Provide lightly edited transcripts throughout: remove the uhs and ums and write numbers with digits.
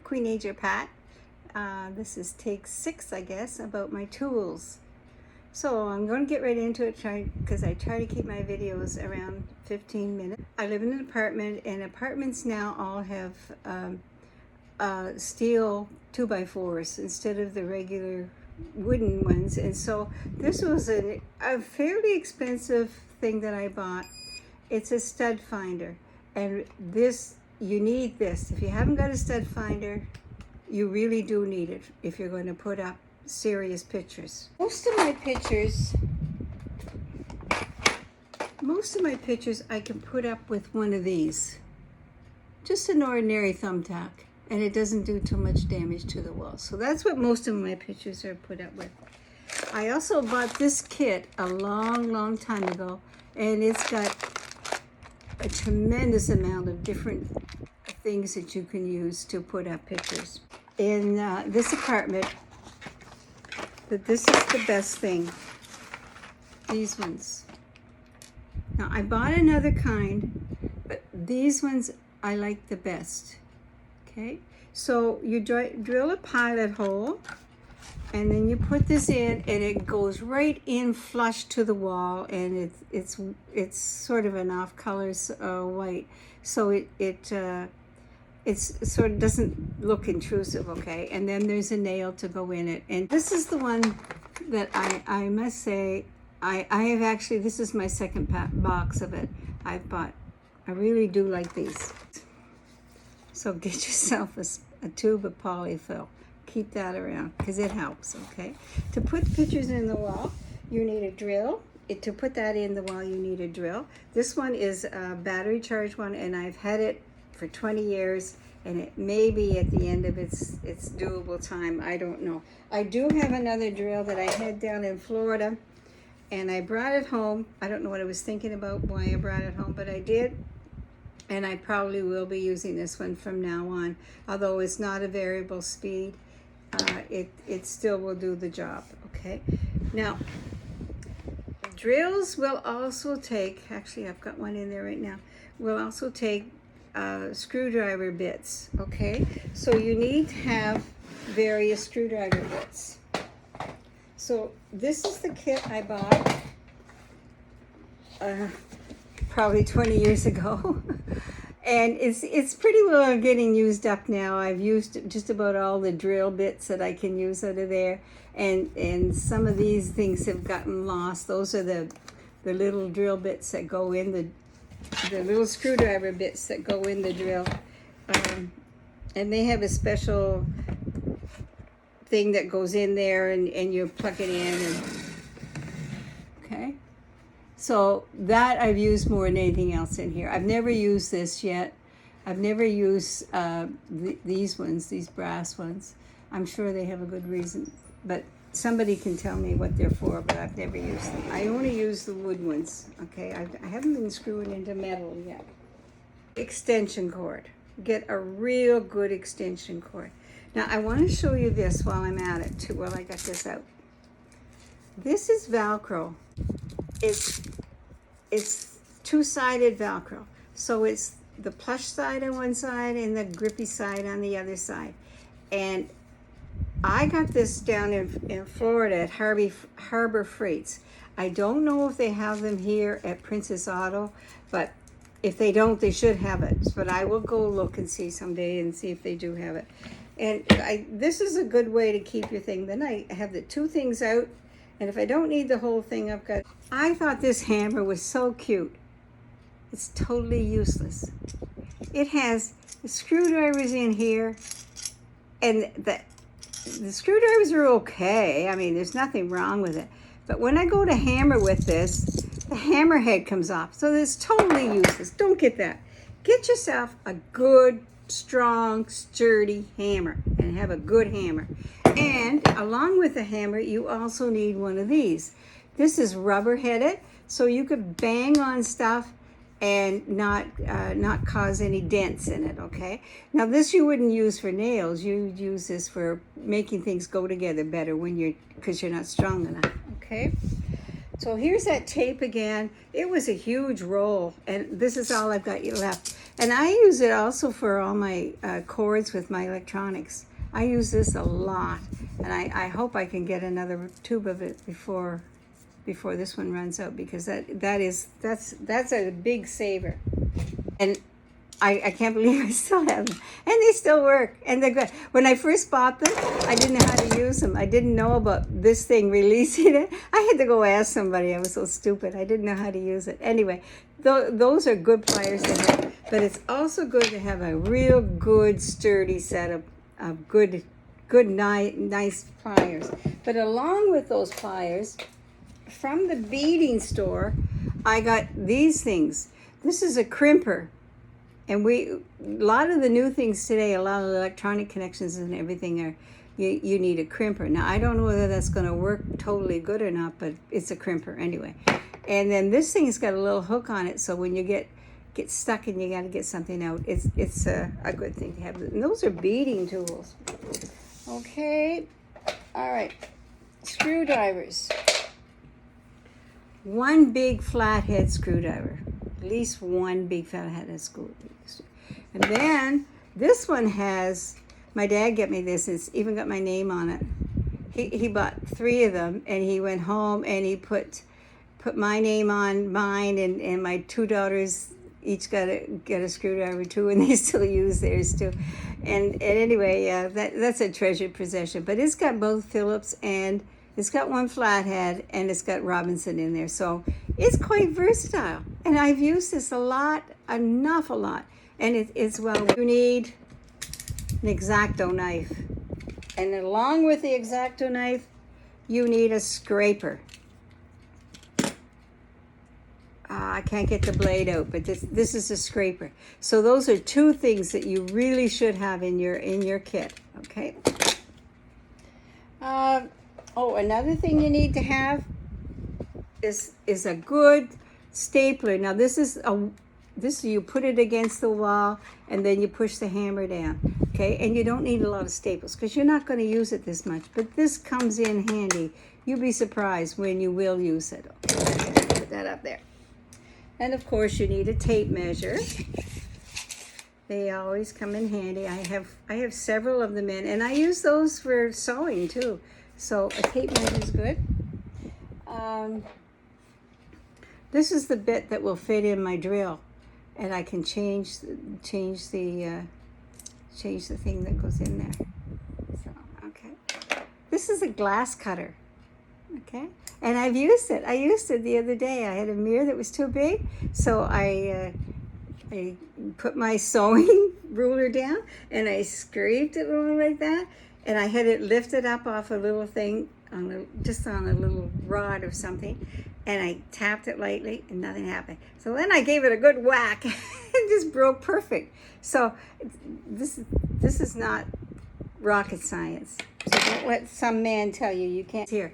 QueenAger Pat. This is take 6, I guess, about my tools. So I'm going to get right into it because I try to keep my videos around 15 minutes. I live in an apartment, and apartments now all have steel 2x4s instead of the regular wooden ones. And so this was a fairly expensive thing that I bought. It's a stud finder, and you need this. If you haven't got a stud finder, you really do need it if you're going to put up serious pictures. Most of my pictures I can put up with one of these. Just an ordinary thumbtack, and it doesn't do too much damage to the wall. So that's what most of my pictures are put up with. I also bought this kit a long time ago, and it's got a tremendous amount of different things that you can use to put up pictures. In this apartment, this is the best thing, these ones. Now I bought another kind, but these ones I like the best. Okay, so you drill a pilot hole, and then you put this in, and it goes right in flush to the wall, and it's sort of an off color white, so it sort of doesn't look intrusive. Okay, and then there's a nail to go in it, and this is the one that I must say I have actually, this is my second box of it I've bought. I really do like these. So get yourself a tube of polyfill. Keep that around because it helps. Okay, to put pictures in the wall, you need a drill. To put that in the wall, you need a drill. This one is a battery charged one, and I've had it for 20 years, and it may be at the end of its doable time. I don't know. I do have another drill that I had down in Florida, and I brought it home. I don't know what I was thinking about, why I brought it home, but I did. And I probably will be using this one from now on. Although it's not a variable speed, it still will do the job. Okay. Now, drills will also take, actually I've got one in there right now, will also take screwdriver bits. Okay. So you need to have various screwdriver bits. So this is the kit I bought probably 20 years ago. And it's pretty well getting used up now. I've used just about all the drill bits that I can use out of there, and some of these things have gotten lost. Those are the little drill bits that go in the little screwdriver bits that go in the drill, and they have a special thing that goes in there, and you plug it in. And okay. So that I've used more than anything else in here. I've never used this yet. I've never used these ones, these brass ones. I'm sure they have a good reason, but somebody can tell me what they're for, but I've never used them. I only use the wood ones, okay? I haven't been screwing into metal yet. Extension cord. Get a real good extension cord. Now I want to show you this while I'm at it too, while I got this out. This is Velcro. It's two-sided Velcro. So it's the plush side on one side and the grippy side on the other side. And I got this down in Florida at Harbor Freights. I don't know if they have them here at Princess Auto, but if they don't, they should have it. But I will go look and see someday and see if they do have it. And this is a good way to keep your thing. Then I have the two things out. And if I don't need the whole thing, I thought this hammer was so cute. It's totally useless. It has the screwdrivers in here, and the screwdrivers are okay. I mean, there's nothing wrong with it. But when I go to hammer with this, the hammer head comes off. So it's totally useless. Don't get that. Get yourself a good, strong, sturdy hammer, and have a good hammer. And along with the hammer, you also need one of these. This is rubber headed, so you could bang on stuff and not cause any dents in it. Okay. Now this you wouldn't use for nails. You'd use this for making things go together better because you're not strong enough. Okay. So here's that tape again. It was a huge roll, and this is all I've got left. And I use it also for all my cords with my electronics. I use this a lot, and I hope I can get another tube of it before this one runs out, because that's a big saver. And I can't believe I still have them, and they still work, and they're good. When I first bought them, I didn't know how to use them. I didn't know about this thing releasing it. I had to go ask somebody. I was so stupid. I didn't know how to use it. Anyway, those are good pliers to have, but it's also good to have a real good sturdy set of good nice pliers. But along with those pliers, from the beading store, I got these things. This is a crimper. And a lot of the new things today, a lot of electronic connections and everything are, you need a crimper. Now, I don't know whether that's going to work totally good or not, but it's a crimper anyway. And then this thing's got a little hook on it, so when you get stuck and you got to get something out, it's a good thing to have. And those are beading tools. Okay, all right, screwdrivers. One big flathead screwdriver. At least one big flathead screwdriver. And then this one has, my dad got me this, it's even got my name on it. He bought 3 of them, and he went home and he put my name on mine, and my 2 daughters each got a screwdriver too, and they still use theirs too. And anyway, that's a treasured possession. But it's got both Phillips, and it's got one flathead, and it's got Robinson in there. So it's quite versatile. And I've used this a lot. And it's well, you need an X-Acto knife. And along with the X-Acto knife, you need a scraper. I can't get the blade out, but this is a scraper. So those are 2 things that you really should have in your kit, okay? Another thing you need to have is a good stapler. Now this you put it against the wall, and then you push the hammer down, okay? And you don't need a lot of staples because you're not going to use it this much, but this comes in handy. You'll be surprised when you will use it. Okay, put that up there. And of course you need a tape measure. They always come in handy. I have several of them in, and I use those for sewing too. So a tape measure is good. This is the bit that will fit in my drill, and I can change the thing that goes in there. So okay, this is a glass cutter. Okay, and I've used it. I used it the other day. I had a mirror that was too big, so I put my sewing ruler down and I scraped it like that, and I had it lifted up off a little thing just on a little rod or something, and I tapped it lightly and nothing happened. So then I gave it a good whack and it just broke perfect. So this is not rocket science. So don't let some man tell you you can't. Here.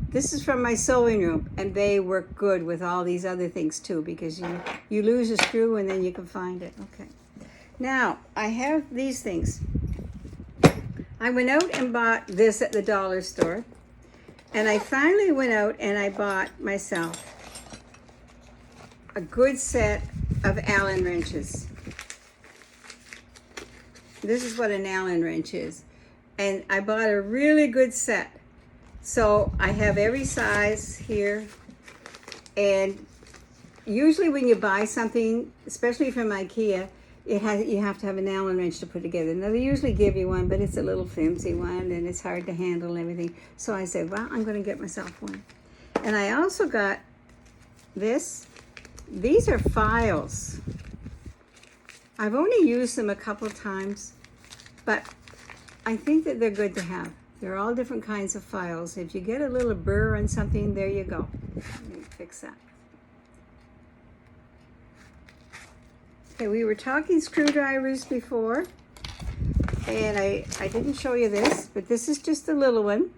This is from my sewing room, and they work good with all these other things too, because you lose a screw and then you can find it. Okay. Now, I have these things. I went out and bought this at the dollar store, and I finally went out and I bought myself a good set of Allen wrenches. This is what an Allen wrench is. And I bought a really good set. So I have every size here, and usually when you buy something, especially from IKEA, you have to have an Allen wrench to put together. Now they usually give you one, but it's a little flimsy one and it's hard to handle and everything. So I said, well, I'm going to get myself one. And I also got this. These are files. I've only used them a couple of times, but I think that they're good to have. They're all different kinds of files. If you get a little burr on something, there you go. Let me fix that. Okay, we were talking screwdrivers before, and I didn't show you this, but this is just a little one,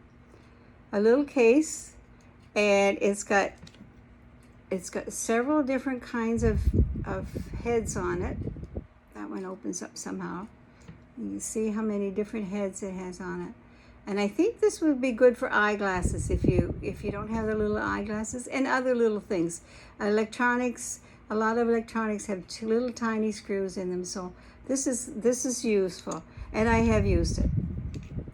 a little case, and it's got several different kinds of heads on it. That one opens up somehow. You can see how many different heads it has on it. And I think this would be good for eyeglasses if you don't have the little eyeglasses, and other little things. Electronics, a lot of electronics have two little tiny screws in them, so this is useful, and I have used it.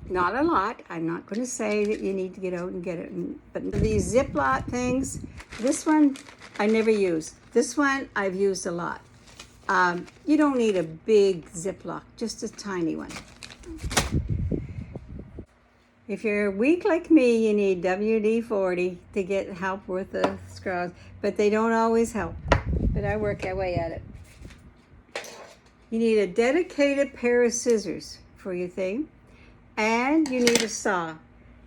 Not a lot. I'm not going to say that you need to get out and get it, but these Ziploc things, this one I never used. This one I've used a lot. You don't need a big Ziploc, just a tiny one. If you're weak like me, you need WD-40 to get help with the screws, but they don't always help. But I work my way at it. You need a dedicated pair of scissors for your thing, and you need a saw.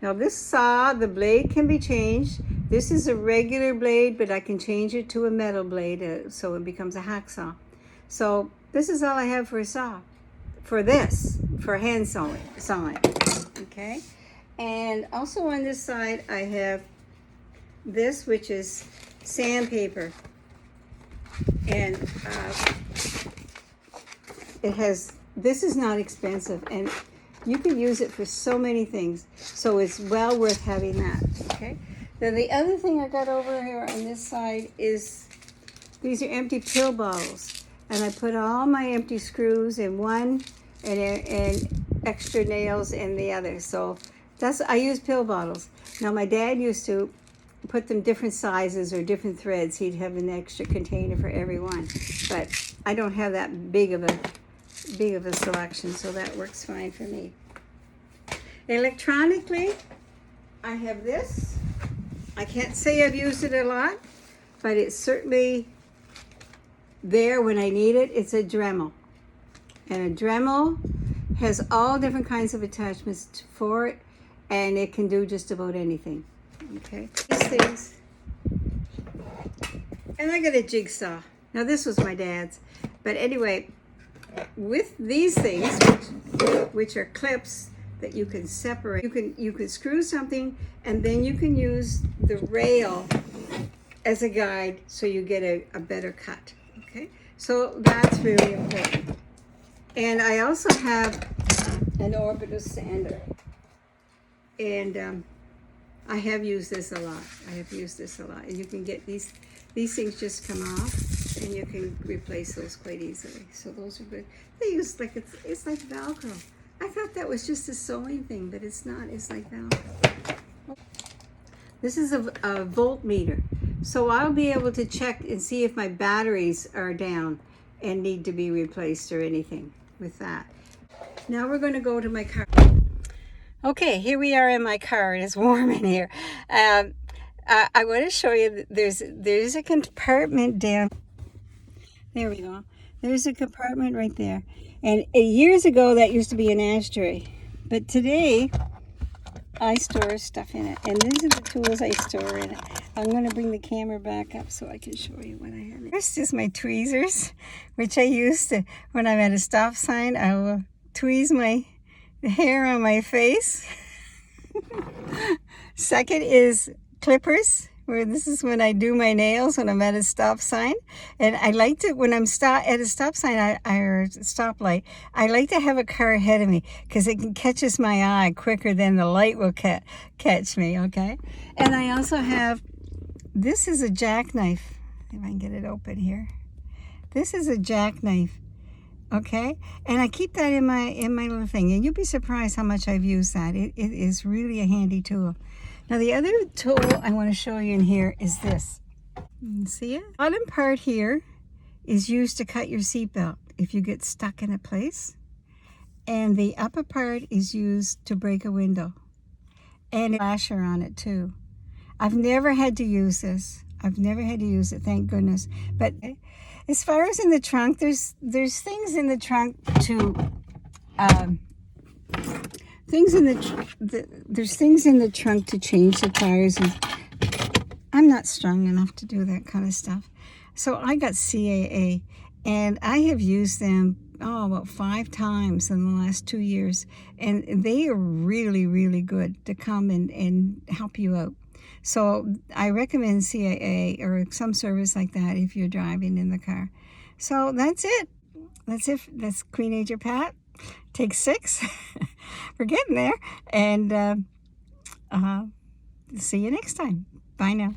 Now this saw, the blade can be changed. This is a regular blade, but I can change it to a metal blade so it becomes a hacksaw. So this is all I have for a saw. For hand sawing, okay? And also on this side, I have this, which is sandpaper. And this is not expensive, and you can use it for so many things. So it's well worth having that, okay? Then the other thing I got over here on this side is, these are empty pill bottles. And I put all my empty screws in one and extra nails in the other. So I use pill bottles. Now my dad used to put them different sizes or different threads. He'd have an extra container for every one. But I don't have that big of a selection, so that works fine for me. Electronically, I have this. I can't say I've used it a lot, but it's certainly there when I need it. It's a Dremel. And a Dremel has all different kinds of attachments for it, and it can do just about anything. Okay, these things. And I got a jigsaw. Now this was my dad's. But anyway, with these things, which are clips that you can separate, you can screw something, and then you can use the rail as a guide so you get a better cut. Okay, so that's really important. And I also have an orbital sander, and I have used this a lot. And you can get these things just come off, and you can replace those quite easily. So those are good. They use it's like Velcro. I thought that was just a sewing thing, but it's not. It's like Velcro. This is a voltmeter. So I'll be able to check and see if my batteries are down and need to be replaced or anything with that. Now we're going to go to my car. Okay, here we are in my car. It is warm in here. I want to show you that there's a compartment down. There we go. There's a compartment right there. And years ago that used to be an ashtray. But today I store stuff in it. And these are the tools I store in it. I'm going to bring the camera back up so I can show you what I have. First is my tweezers, which I use to, when I'm at a stop sign, I will tweeze my hair on my face. Second is clippers, where this is when I do my nails when I'm at a stop sign. And I like to, when I'm at a stop sign or stoplight, I like to have a car ahead of me because it catches my eye quicker than the light will catch me, okay? And I also have, this is a jackknife. If I can get it open here. This is a jackknife. Okay, and I keep that in my little thing, and you'll be surprised how much I've used that. It is really a handy tool. Now the other tool I want to show you in here is this. You can see it? The bottom part here is used to cut your seatbelt if you get stuck in a place, and the upper part is used to break a window, and a flasher on it too. I've never had to use this. I've never had to use it, thank goodness. But as far as in the trunk, there's things in the trunk to there's things in the trunk to change the tires, and I'm not strong enough to do that kind of stuff. So I got CAA, and I have used them about 5 times in the last 2 years, and they are really, really good to come and help you out. So I recommend CAA or some service like that if you're driving in the car. So that's it. That's QueenAger Pat. Take 6. We're getting there. And see you next time. Bye now.